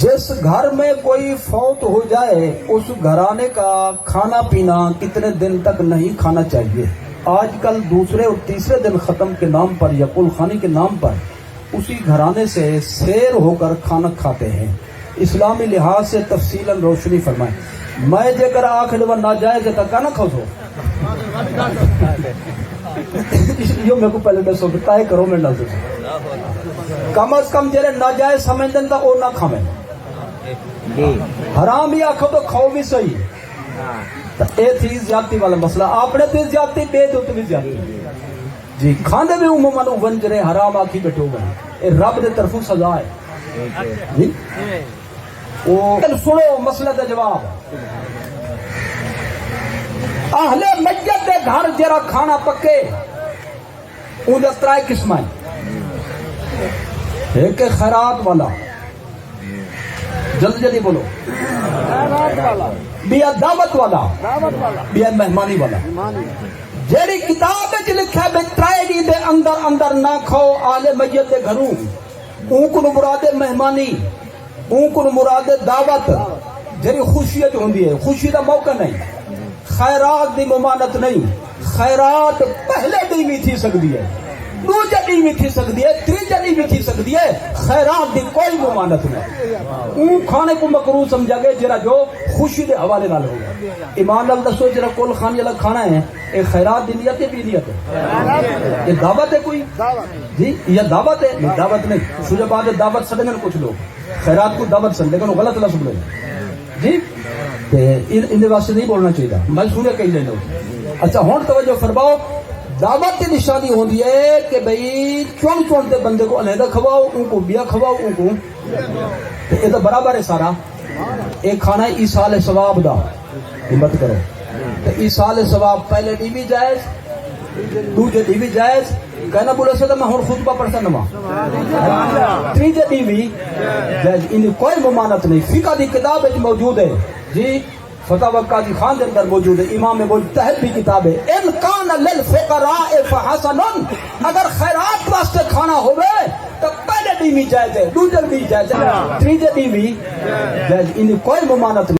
جس گھر میں کوئی فوت ہو جائے اس گھرانے کا کھانا پینا کتنے دن تک نہیں کھانا چاہیے؟ آج کل دوسرے اور تیسرے دن ختم کے نام پر یا کل خانی کے نام پر اسی گھرانے سے سیر ہو کر کھانا کھاتے ہیں. اسلامی لحاظ سے تفصیلاً روشنی فرمائیں. میں جے کر آخر وہ ناجائز ہے تو نہ کھو سو یہ میرے کو پہلے دسو طے کرو میں نہ کم از کم جڑے ناجائز سمجھتے ہیں وہ نہ کھاویں. حرام بھی آخو تو کھاؤ بھی صحیح. اے تھی زیادتی والا مسئلہ. آپ نے تو زیادتی دے دو تو بھی زیادتی جی کھاندے بھی عموماً ونجرے حرام آکھی بیٹھے ہو گئے. اے رب دے طرفوں سزا ہے جی. وہ سنو مسئلہ دا جواب. اہل میت دے گھر جرا کھانا پکے ان دے ترائے قسم ہیں. ایک خیرات والا, جلدی جلدی بولو, بیا دعوت والا, بیا مہمانی والا. جیڑی کتاب وچ لکھا ہے ترائے دی دے اندر اندر نہ کھاؤ آل میت دے گھروں, اون کو مراد مہمانی, اون کو مراد دعوت جیڑی خوشی وچ ہوندی ہے. خوشی دا موقع نہیں, خیرات دی ممانت نہیں. خیرات پہلے دی بھی تھی سکتی ہے, دوجہ دی بھی تھی سکتی ہے, تیجہ دی بھی تھی سکتی ہے. خیرات دی کوئی ممانت نہیں. اون کھانے کو مکروہ سمجھا گیا جرا جو خوشی دے حوالے نال ہوگا. ایمان نال دسو جرا کل خانی والا کھانا ہے اے خیرات دی نیت ہے بھی نیت ہے؟ یہ دعوت ہے کوئی جی؟ یہ دعوت ہے؟ دعوت نہیں. سوجے بعد دعوت سمجھنے کچھ لوگ خیرات کو دعوت سمجھ, لیکن وہ غلط لفظ بولے جی. ان واسطے نہیں بولنا چاہیے. میں سنے کئی لے لو. اچھا ہوں توجہ فرماؤ. دعوت کی نشانی ہوتی ہے کہ بھئی چون چون دے بندے کو علیحدہ کھواؤ, ان کو بیا کھواؤ, ان کو یہ تو برابر ہے سارا. ایک کھانا ہے ایصال ثواب دا, ہمت کرو. تو ایصال ثواب پہلے دی بھی جائز, دوجے دی بھی جائز. کہنا بولے سے تو میں ہوں خطبہ پڑھتا نما, تیجے دی بھی جائز. ان کوئی ممانت نہیں. فقہ دی کتاب موجود ہے جی, فتح قاضی خان دے اندر موجود ہے. امام مجتہد بھی کتاب ہے. ان کان للفقراء فحسن, اگر خیرات واسطے کھانا ہوئے تو پہلے دی بھی جائز ہے, دوسرے بھی جائز ہے, تیجے دی بھی جائز. ان کوئی ممانت نہیں.